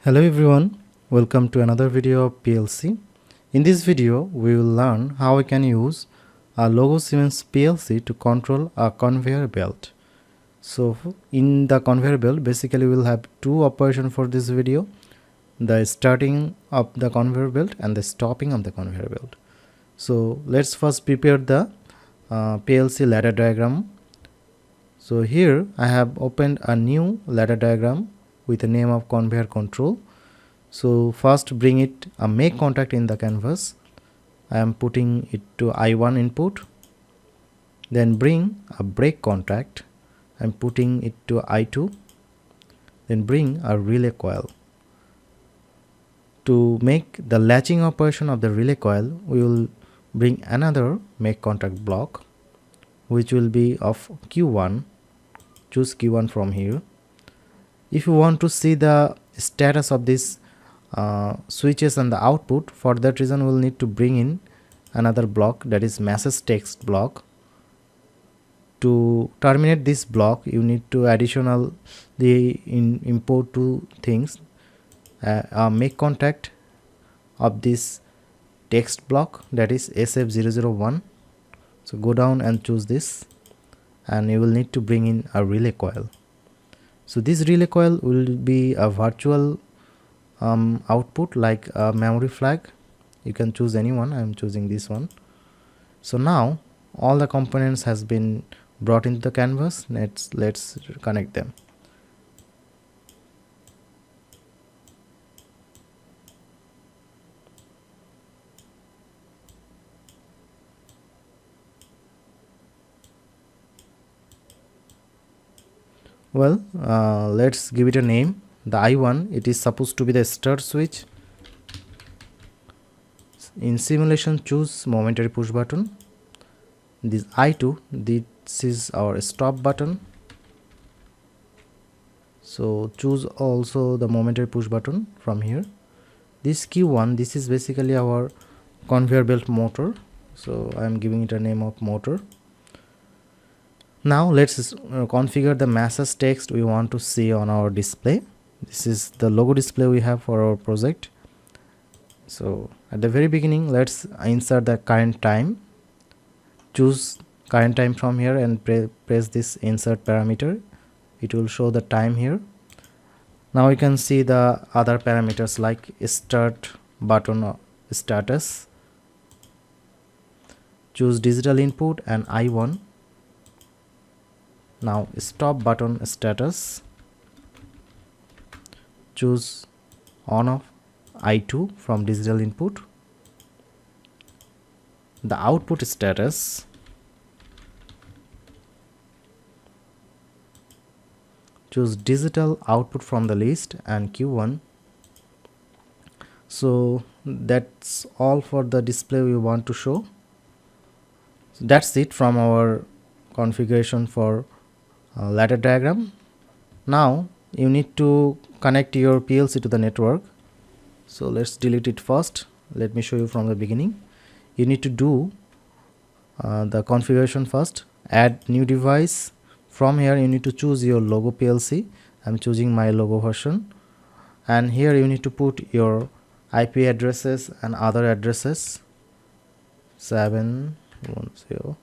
Hello everyone, welcome to another video of PLC. In this video, we will learn how we can use a Logo Siemens PLC to control a conveyor belt. So in the conveyor belt, basically we will have two operations for this video: the starting of the conveyor belt and the stopping of the conveyor belt. So let's first prepare the PLC ladder diagram. So here I have opened a new ladder diagram with the name of conveyor control. So first bring it a make contact in the canvas. I am putting it to I1 input. Then bring a break contact. I am putting it to I2. Then bring a relay coil. To make the latching operation of the relay coil, we will bring another make contact block, which will be of Q1. Choose Q1 from here. If you want to see the status of this switches and the output, for that reason we'll need to bring in another block, that is message text block. To terminate this block, you need to additionally import two things: make contact of this text block, that is SF001. So go down and choose this, and you will need to bring in a relay coil. So this relay coil will be a virtual output, like a memory flag. You can choose any one. I am choosing this one. So now all the components has been brought into the canvas. Let's connect them. Well, let's give it a name. The I1, it is supposed to be the start switch. In simulation, choose momentary push button. This I2, this is our stop button. So choose also the momentary push button from here. This Q1, this is basically our conveyor belt motor. So I am giving it a name of motor. Now let's configure the message text we want to see on our display. This is the logo display we have for our project. So at the very beginning, let's insert the current time. Choose current time from here and press this insert parameter. It will show the time here. Now you can see the other parameters like start button or status. Choose digital input and I1. Now stop button status. Choose on off I2 from digital input. The output status. Choose digital output from the list and Q1. So that's all for the display we want to show. So that's it from our configuration for ladder diagram. Now you need to connect your PLC to the network. So let's delete it first. Let me show you from the beginning. You need to do the configuration first. Add new device. From here you need to choose your logo PLC. I'm choosing my logo version, and here you need to put your IP addresses and other addresses. 710.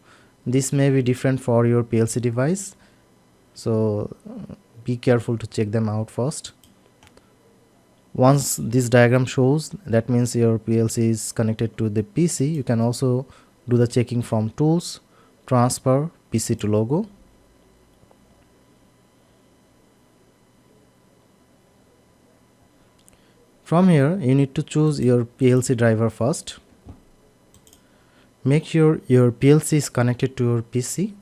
This may be different for your PLC device, so be careful to check them out first. Once this diagram shows, that means your PLC is connected to the PC. You can also do the checking from tools, transfer PC to logo. From here you need to choose your PLC driver first. Make sure your PLC is connected to your PC.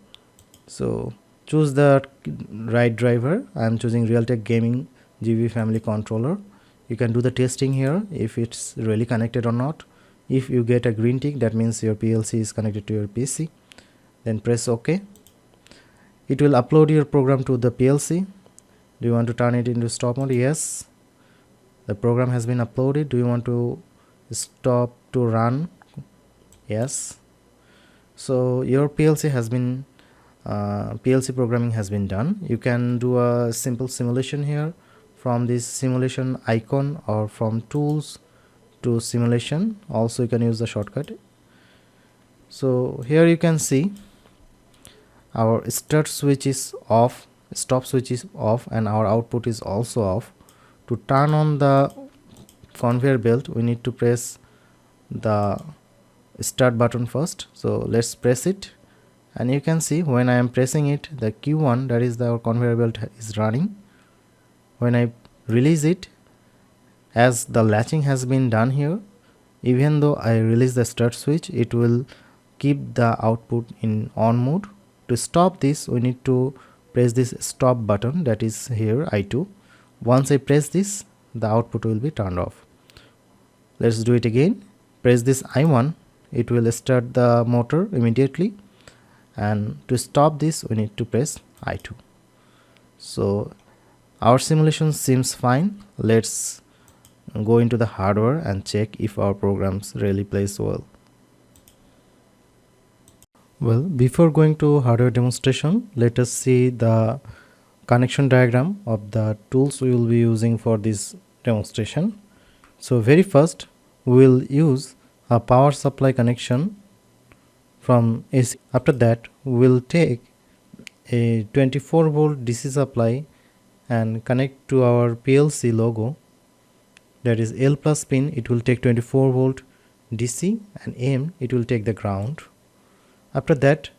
So choose the right driver. I am choosing Realtek Gaming GB family controller. You can do the testing here if it's really connected or not. If you get a green tick, that means your PLC is connected to your PC. Then press OK. It will upload your program to the PLC. Do you want to turn it into stop mode? Yes. The program has been uploaded. Do you want to stop to run? Yes. So your PLC has been PLC programming has been done. You can do a simple simulation here from this simulation icon or from tools to simulation. Also you can use the shortcut. So here you can see our start switch is off, stop switch is off, and our output is also off. To turn on the conveyor belt, we need to press the start button first. So let's press it, and you can see when I am pressing it, the Q1, that is the conveyor belt, is running. When I release it, as the latching has been done here, even though I release the start switch, it will keep the output in on mode. To stop this, we need to press this stop button, that is here I2. Once I press this, the output will be turned off. Let's do it again. Press this I1, it will start the motor immediately, and to stop this we need to press I2. So our simulation seems fine. Let's go into the hardware and check if our programs really plays well. Well, before going to hardware demonstration, let us see the connection diagram of the tools we will be using for this demonstration. So very first we will use a power supply connection from AC. After that we will take a 24 volt DC supply and connect to our PLC logo, that is L plus pin. It will take 24 volt DC, and M, it will take the ground. After that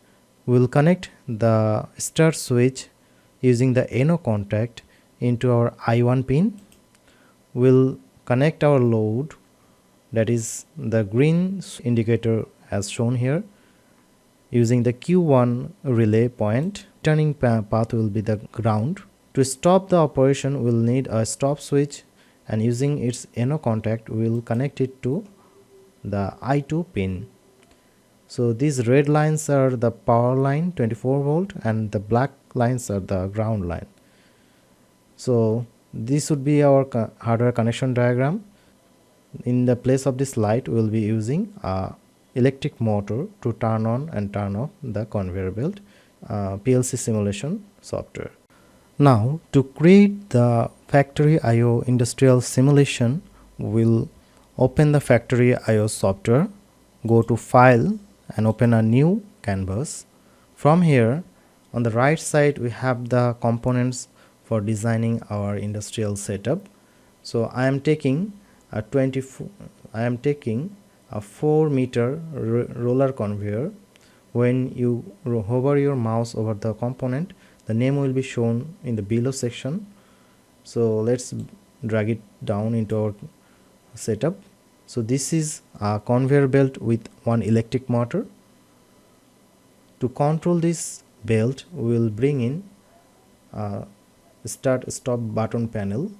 we will connect the start switch using the NO contact into our I1 pin. We'll connect our load, that is the green indicator as shown here, using the Q1 relay point. Turning path will be the ground. To stop the operation, we'll need a stop switch, and using its NO contact we'll connect it to the I2 pin. So these red lines are the power line 24 volt, and the black lines are the ground line. So this would be our hardware connection diagram. In the place of this light, we will be using a electric motor to turn on and turn off the conveyor belt PLC simulation software. Now to create the factory IO industrial simulation, we'll open the factory IO software, go to file and open a new canvas. From here on the right side we have the components for designing our industrial setup. So I am taking a 4 meter roller conveyor. When you hover your mouse over the component, the name will be shown in the below section. So let's drag it down into our setup. So this is a conveyor belt with one electric motor. To control this belt, we will bring in start stop button panel.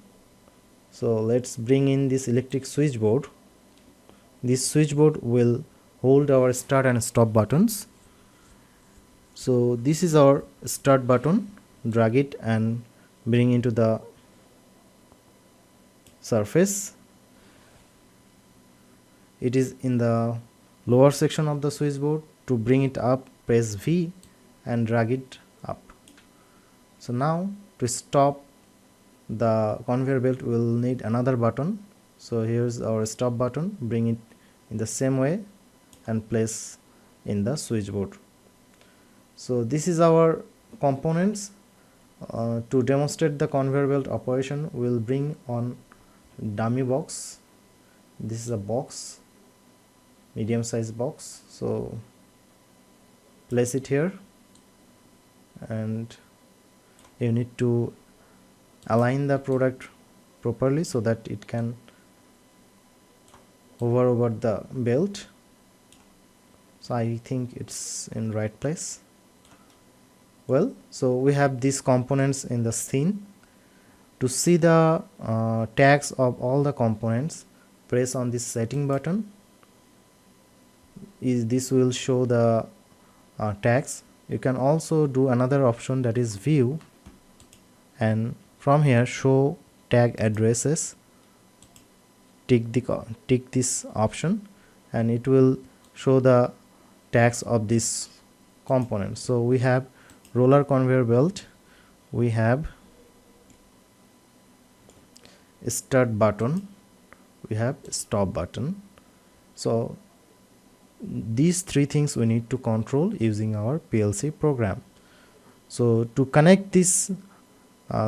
So let's bring in this electric switchboard. This switchboard will hold our start and stop buttons. So this is our start button. Drag it and bring into the surface. It is in the lower section of the switchboard. To bring it up, press V and drag it up. So now to stop the conveyor belt, we will need another button. So here's our stop button. Bring it in the same way and place in the switchboard. So this is our components. To demonstrate the conveyor belt operation, we will bring on dummy box. This is a box, medium size box. So place it here, and you need to align the product properly so that it can hover over the belt. So I think it's in right place. Well, so we have these components in the scene. To see the tags of all the components, press on this setting button. This will show the tags. You can also do another option, that is view, and from here show tag addresses. Tick this option and it will show the tags of this component. So we have roller conveyor belt, we have start button, we have stop button. So these three things we need to control using our PLC program. So to connect this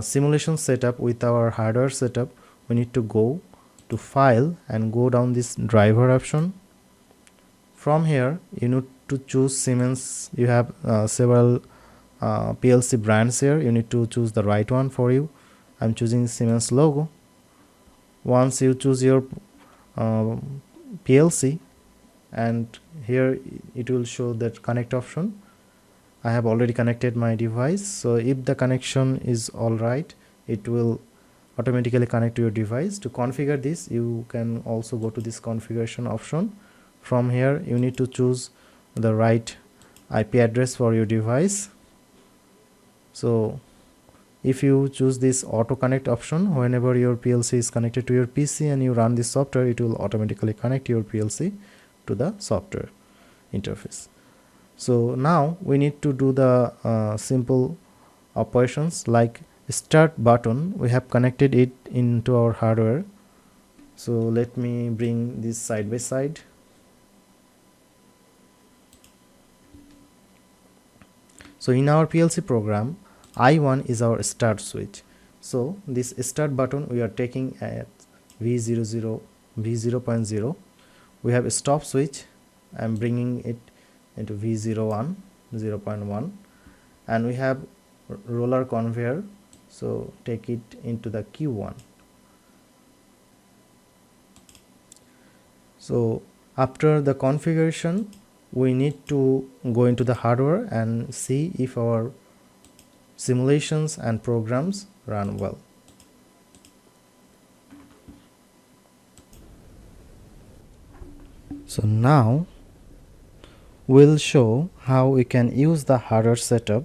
simulation setup with our hardware setup, we need to go to file and go down this driver option. From here you need to choose Siemens. You have several PLC brands here. You need to choose the right one for you. I'm choosing Siemens logo. Once you choose your PLC, and here it will show that connect option. I have already connected my device, so if the connection is alright, it will automatically connect to your device. To configure this, you can also go to this configuration option. From here you need to choose the right IP address for your device. So if you choose this auto connect option, whenever your PLC is connected to your PC and you run this software, it will automatically connect your PLC to the software interface. So now we need to do the simple operations like start button. We have connected it into our hardware. So let me bring this side by side. So in our PLC program, I1 is our start switch. So this start button we are taking at V00, V0.0. We have a stop switch. I'm bringing it into V01, 0.1, and we have roller conveyor. So take it into the Q1. So after the configuration, we need to go into the hardware and see if our simulations and programs run well. So now we'll show how we can use the hardware setup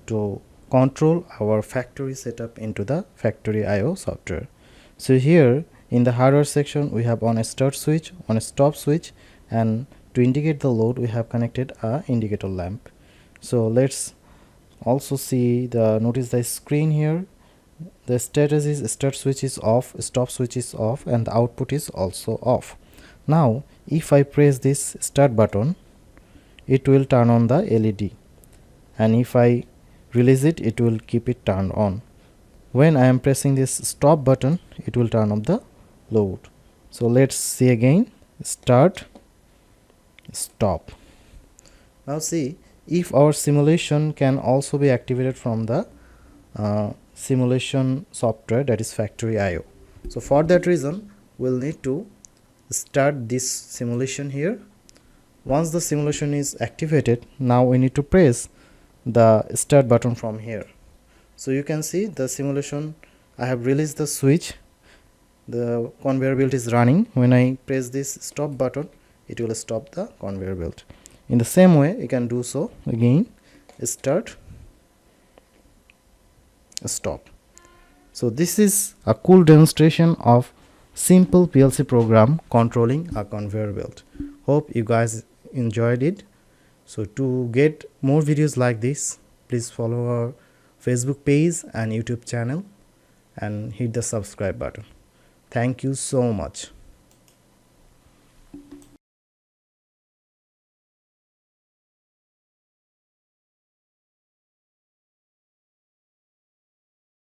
to control our factory setup into the factory IO software. So here in the hardware section we have on a start switch, on a stop switch, and to indicate the load we have connected a indicator lamp. So let's also see the notice the screen here. The status is start switch is off, stop switch is off, and the output is also off. Now if I press this start button, it will turn on the LED, and if I release it, it will keep it turned on. When I am pressing this stop button, it will turn off the load. So let's see again, start, stop. Now see if our simulation can also be activated from the simulation software, that is factory IO. So for that reason we'll need to start this simulation here. Once the simulation is activated, now we need to press the start button from here. So you can see the simulation, I have released the switch, the conveyor belt is running. When I press this stop button, it will stop the conveyor belt. In the same way you can do so again, start, stop. So this is a cool demonstration of simple PLC program controlling a conveyor belt. Hope you guys enjoyed it. So to get more videos like this, please follow our Facebook page and YouTube channel and hit the subscribe button. Thank you so much.